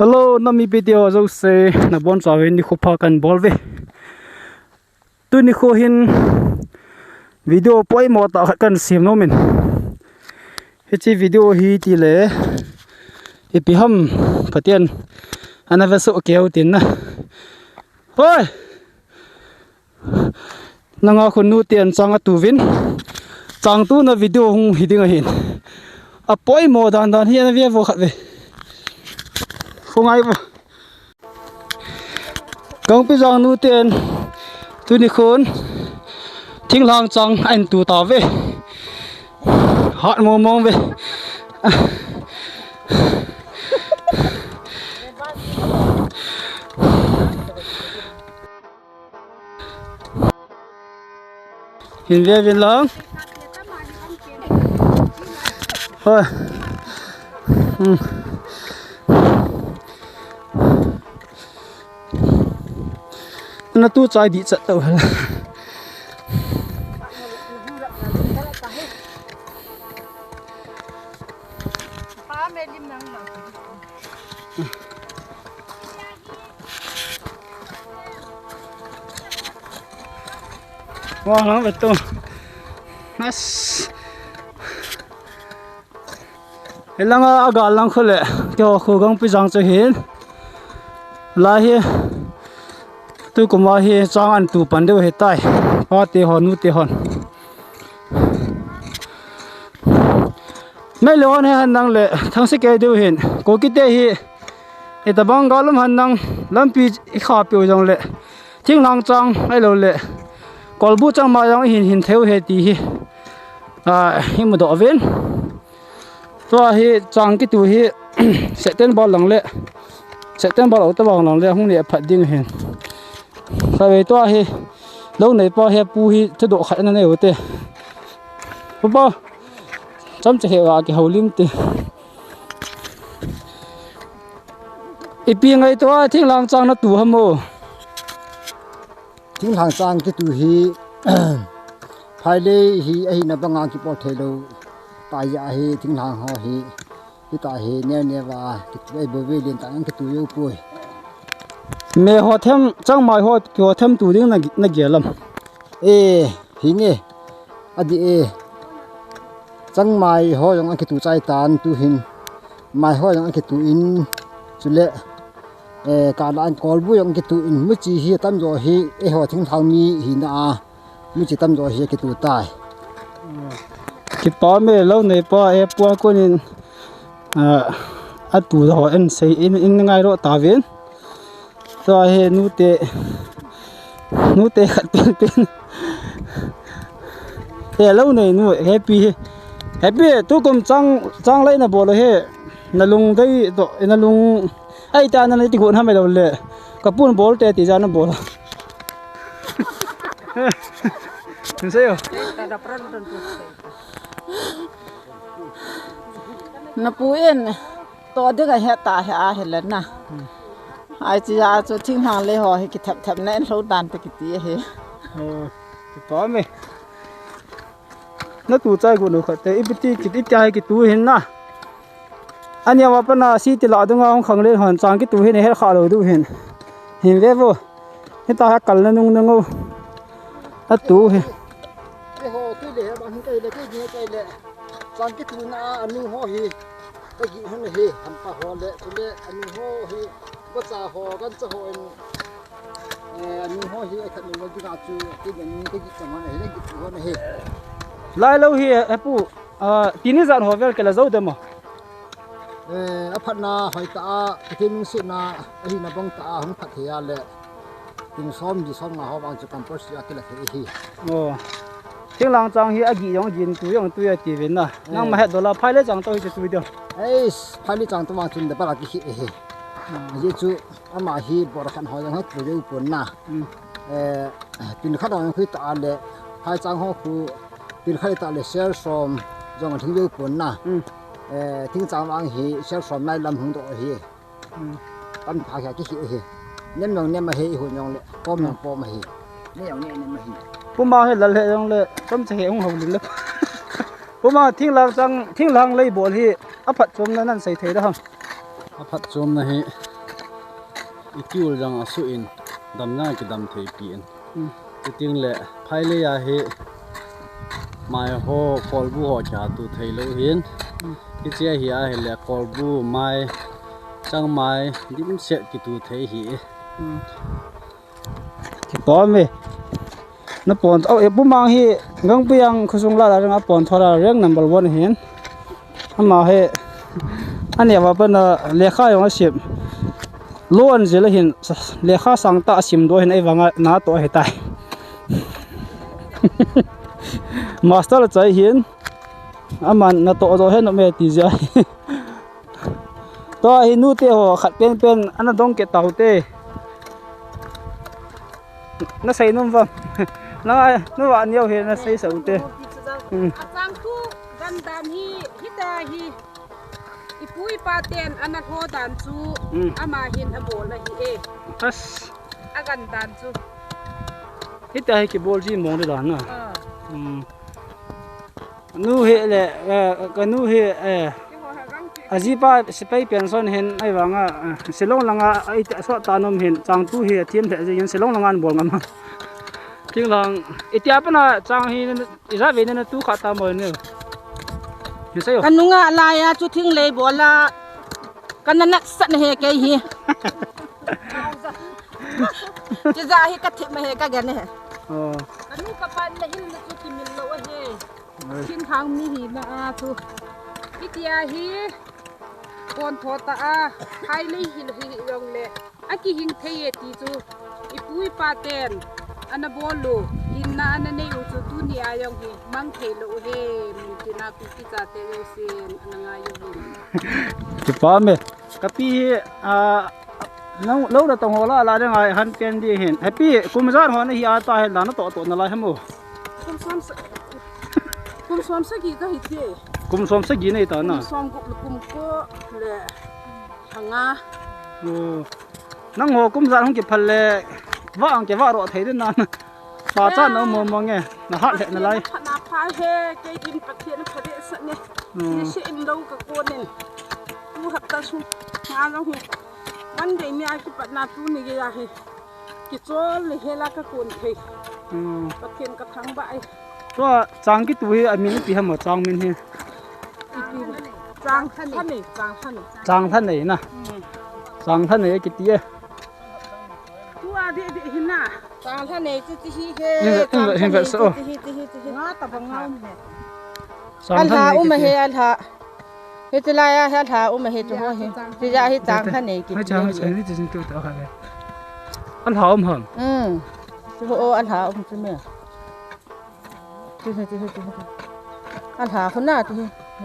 Hello, nami video zo se na bon chawe ni khopa kan bolve. Tu ni kho hin video poi mo ta kan sim no min. Hi video hi ti le. Ipi ham patian ana va so keu tin na. Hoi. Nanga khun nu tian changa tu vin. Chang tu na video hung hiding a hin. A poi mo dan hi na ve vo khat ve. Không ai mà công bây giờ nu tiền tôi đi khốn thiên lang trăng anh tụ tao về hot mong về hiện về viên lớn thôi nó tu trái đi chặt đâu hả? Wah, lắm betul. Mas, hilang agak lang khole. Kau khugang pisang cehin, lahir. Tôi cũng vào hi trang ăn tủ pan đều hết tay, hoa tê hòn nu tê hòn. Mấy lô này hắn năng lệ thằng sĩ cái đều hiện, có cái tê hi, cái tập băng gạo lắm hắn năng lắm pi khá biểu giống lệ, thiên lang trang mấy lô lệ, còn bút trang mà giống hình theo hết tí hi, hi một độ viên, tôi hi trang cái tủ hi sẽ tên bao lằng lệ, sẽ tên bao lẩu tao bao lằng lệ không lệ phát điên hiện. Tại vì tôi hi lâu này bao hi pu hi chế độ khải này ở đây, bao chấm chỉ hiểu cái hậu lim tê, ipi ngày tôi thiên lang trang nó tủ hâm mộ, thiên lang trang cái tủ hi, phải đi hi ấy là bằng ngang cái bao thế đâu, tại giờ hi thiên lang họ hi, cái tại hi nè và cái bơi bơi liên tăng cái tủ yêu bơi. mẹ họ thêm chẳng mai họ thêm tủ điên là ghê lắm. Ê, hình nghe, đi chẳng mai họ dùng cái tủ trái tàn tủ hình, mai họ dùng cái tủ in, chú lệ, cả là anh còn bui dùng cái tủ in, mới chỉ hi tâm rồi hi, họ thỉnh thoảng mi hi na, mới chỉ tâm rồi hi cái tủ tài. Cái bao mẹ lâu này bao em bao con in, tủ họ anh xây in ngay đó ta viên. Rồi he nu tê khát pin he lâu này nu happy tôi cũng trang lấy là bộ là he là lùng cái độ là lùng ai ta nó lấy thì cuốn ham mày đâu lệ cặp buôn bố tê thì ra nó bộ là không sao nó puyen to được cái hết ta hết lần na ai chỉ là cho thiên hàng lễ hội cái thập này lâu đàn tới cái gì hết. Cái bao mày nó tủ trái của nó khát ít cái trái cái tủ hình na anh em apa na si thì lạ đúng không khăng lên hoàn trang cái tủ hình này hết khá rồi tủ hình về vô hiện tại cần lên nung nung nó tủ hình Cái hồ tôi để bằng cái gì cái lệ, trang cái tủ na anh ho hi, cái gì hơn hi, ham pa ho lệ, tôi lệ anh ho hi. Có cha họ con cha họ anh họ hi thật mình cái gạo chú cái gì cái này cái gì này lại lâu hi apu tin rằng họ về cái là dấu đêm mà phát na hỏi ta cái mình xin na hi na bông ta không phát hiện lệ tiếng xóm gì xóm mà họ bằng cho campus cái là cái hi tiếng lang trang hi agi yong jin tu yong tu ya ti vin na nang ma he dola phai le chang to hi chu video ấy phải đi chẳng tôi mang chuyện để bắt cái hi vậy chú anh mà hi bỏ ra khăn hỏi rằng hết rồi yêu cuốn na tin khách hàng khi ta lệ hai trang họ khu tin khách ta lệ share from dòng thằng yêu cuốn na tin trang anh hi share from này làm hung độ hi anh phải cái hi nem mà hi hồi nhong lệ pom mà hi nem mà hi pum ma he lal he yong le tom che he hong hong lin le pum ma thing lang lấy bộ hi a phat chom nan sei the da hang phát chôm này hi ikiul rang asu in dam na ki dam thei pi in ting le phai le ya hi mai ho kol bu ho cha tu thei lo hin ki che hi a he le kol bu mai chang mai dim se ki tu thei hi thì bỏ về nó bón ở bún mang hi ngang biang khu sung la là nó bón thora riêng number 1 hiền mà he anh em vào bên lê khai ông xịp luôn gì là hiền lê khai sang ta xìm đôi hiền ấy vàng ná tổ hệ tài master là trái hiền mà nó tổ rồi hết nó mẹ tí gì to hi nu te ho khat pen anh dong ke tàu te nó xây nôm vâng nó bạn nhiều hiện nó xây sầu te Asang tu gan dan hi hita hi ipui paten anak ho dan chu ama hin abo la hi e as agan dan chu ít ai cái bol gì mong được đàn à nu hệ lệ cái nu hệ azipa sipai pension hen ai wanga silong langa ai so tanom hen chang tu he thiam the je silong langan bol ngam ting lang itia pana chang hi ira ve ne tu khata mo ne ni sayo kanunga laya chu thing le bola kanana san he ke hi chi za hi ka thi ma he ka gan he anu kapan la hin na chu kimin lo he kin khang mi hi na a chu itia hi kon thota a khai le hin hi yong le aki hing thei ti chu ipui paten anabolo hinna anane u chu tu ni ayong hi mang thei lo he mi tina ku ki cha te yo sin ananga yo thì pa me kapi lâu đã tông hồ la đây ngày hắn pen đi hiện happy cũng rất hoa này hi ta hiện là nó tổ nó lại hết mồ kum som sa gi ka hi te cũng xóm sắc gì này ta nè som gục kum ko le hanga năng hồ cũng ra không kịp phần lệ vợ cái vợ độ thấy đến nan bà cha nó mồm nghe nó hot lệ nó lại na pha he ke in pathian phade sa ne ni se im lo ka ko nen tu hap ta su nga lo hu man de mi a ki pat na tu ni ge ya he ki chol le he la ka kon the pathian ka thang ba ai to chang cái túi anh mình bị ham ở chang mình he chang thân này chang thân này nè chang thân này cái tía tu a de hin na chang tha ne chi hi he hình vẽ sổ nga ta bang ngau ne chang al thân ha này he al ha he ti la ya al ha he chu ho he ti ja hi chang tha ne ki hai chang chang đi trên tiêu tao hay ăn hảo hầm chu ho al ha chu me ti al ha khun na ti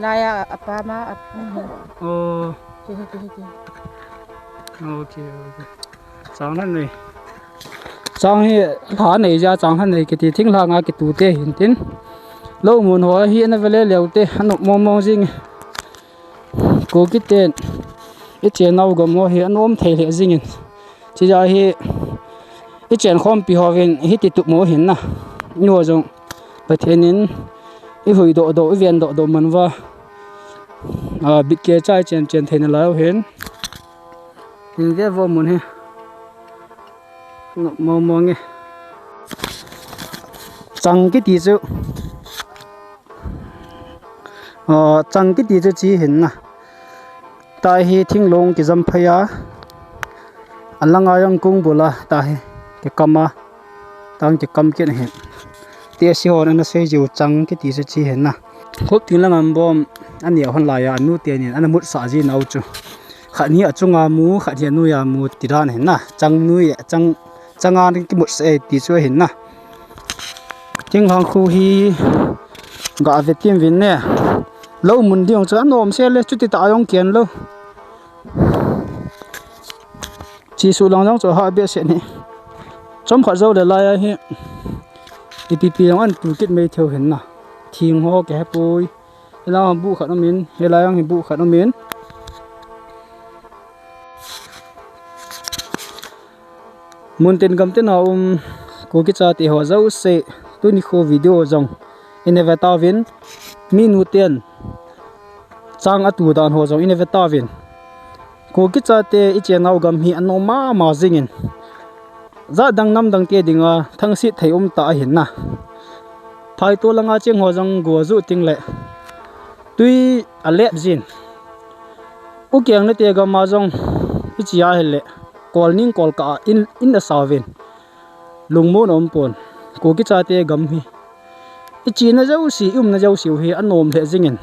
la ya apa ma ap ồ ti ok chang thân này chang hi thả này ra chang thân này cái thì thinh là ngay cái tủ tê hiện tin lâu muốn hỏi hiện nó về liệu tê anh mong gì cố cái tên cái chuyện nào cũng mua hiện ôm thấy lẽ gì chỉ ra hi cái chuyện không bị họ về hi tiếp tục mua hiện na nhiều rồi vậy thế nên cái hồi độ viên độ mình vào bị kia trai chuyện thế này là hiện mình cái vô muốn he mong nghe chẳng cái tí chứ chẳng cái tí chứ chỉ hiện na tại hi thinh long cái dâm phaya anh lang ayang cung bula tại cái cama tăng cái cam kiện hiện tia si hồn nó sẽ chịu chẳng cái tí chứ chỉ hiện na khúc thinh lang anh bom anh nhiều hơn lại anh nu tiền hiện anh muốn xả gì nào chứ khát hi ở chung amu khát hi nuôi amu tiran hiện na chẳng nuôi chẳng ăn cái một sẽ tí chứ hiện na tiếng hàng khu hi gà về tiêm vin nè lâu muốn đi ông cho anh ôm xe lên chút thì tạo ông kiến lâu chỉ số lòng cho họ biết sẽ nè trong khát dâu để lại hi PPP ông ăn tủ kết mấy theo hình nè thiên ho cái bôi là bu khát nó miến hay là ông bu khát nó miến muốn tiền cầm tiền nào cô cái cha thì họ dâu sẽ tôi đi khô video dòng in về tao viên min tiền trang atu đàn họ dòng in về tao viên ko ki cha te I che nau gam hi anoma ma zingin za dang nam dang te dinga thang si thei ta hin na phai to langa cheng ho jang go zu ting le tui alep jin u kyang ne te ga ma jong I chia hele kol ning kol ka in the savin lungmo nom pon ko ki cha te gam hi I chi na jau si na jau siu hi anom le jingin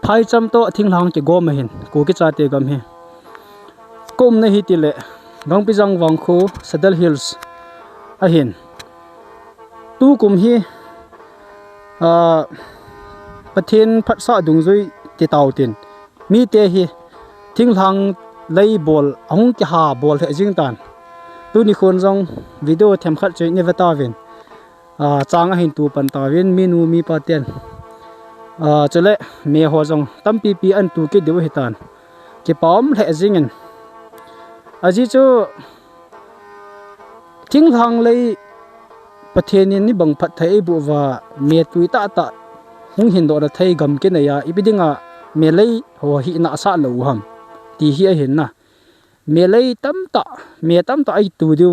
phai cham to thinglang ki go ma hin ko ki cha te gam hi kom na hi ti le gang pi jang wang khu Saddle Hills a hin tu kum hi pathin phat sa dung zui ti tau tin mi te hi thinglang lei bol ahung ki ha bol he jing tan tu ni khon jong video them khat choi ne vata vin chang a hin tu pan ta vin minu mi pa ten chole me ho jong tam pi pi an tu ke deu hitan ke pom le jingin aji chu thinglang lei pathin ni bang phat thai bu wa me tui ta ta hung hin do da thai gam ke na ya ibidinga me lei ho hi na sa lo ham ti hi a hin na me lei tam ta ai tu diu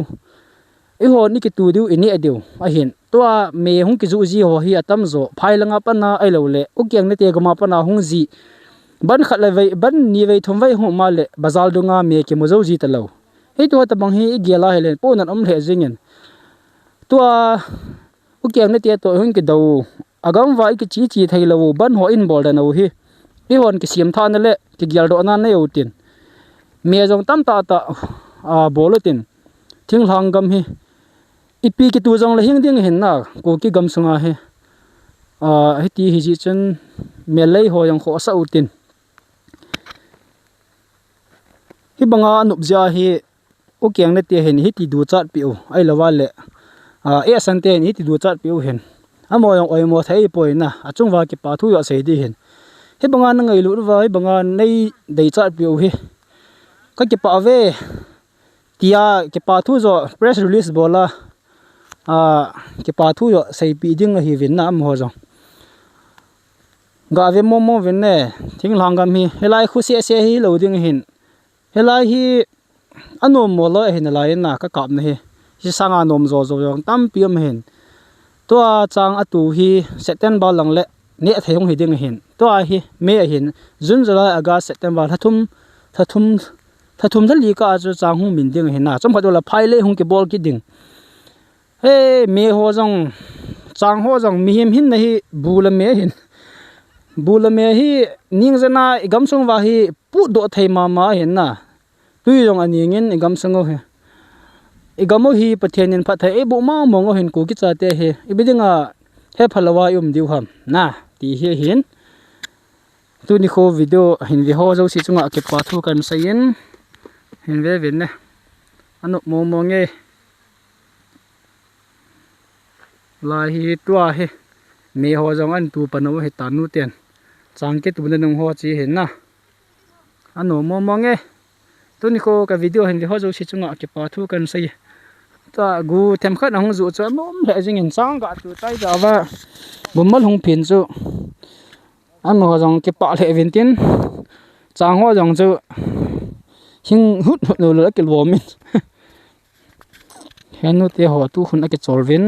I ho ni ki tu diu ini a diu a hin tua me hung ki zu ji ho hi atam zo phai langa pa na ai lo le u kyang ne te ga ma pa na hung ji ban khat le vai ban ni vai thum vai hu ma le bazal dunga me ki mo zo ji ta lo he to ta bang hi gela helen po nan om le jingen tua u kyang ne te to hung ki do agam vai ki chi thai lo ban ho in bol da no hi I hon ki siam tha na le ki gyal do na na yotin me jong tam ta bolotin thinglang gam hi ipi ki tu jong la hing ding hin na ko ki gam sunga he hi ti hi ji chen me lei ho yang kho sa utin hi banga anup ja hi o kyang na te hen hi ti du chat pi o ai lawa le e san te ni ti du chat pi o hen amo yang oi mo thai poi na achung wa ki pa thu ya sei di hen hi banga na ngai lu wa hi banga nei dei chat pi o hi ka ki pa ve tia ki pa thu zo press release bola ki pa thu yo sei pi ding hi vin na am ho jong ga ve mo vin ne thinglang gam hi helai khu se hi lo ding hin helai hi anom mo lo hin lai na ka kap na hi sanga nom zo yong tam pi am hin to chang atu hi September lang le ne theyong hi ding hin to hi me hin June July August September thathum thali ka chu chang hu min ding hin na chom phadola phai le hung ki bol ki ding he me ho jong chang ho jong mi him hin na hi bula me hi ning jana igam sung wa hi pu do thei ma hin na tui jong ani ngin igam sungo he igamo hi pathianin phathai e bu ma mongo hin ku ki cha te he ibidinga he phalawa diu ham na ti hi hin tu ni kho video hin vi ho zo si chunga ke pa thu kan sayin hin ve vin ne anu mo nge la hi tua he me ho jong an tu pano he tanu ten chang ke tu na nong ho chi hin na anu mo nge tu ni kho ka video hin vi ho zo si chunga ke pa thu kan sai ta gu them khat na hung zu cha mom le jing in chang ga tu tai da wa bumal hung phin chu an ho jong ke pa le vin tin chang ho jong chu hing hut no le ke lo min henu te ho tu khun a ke chol vin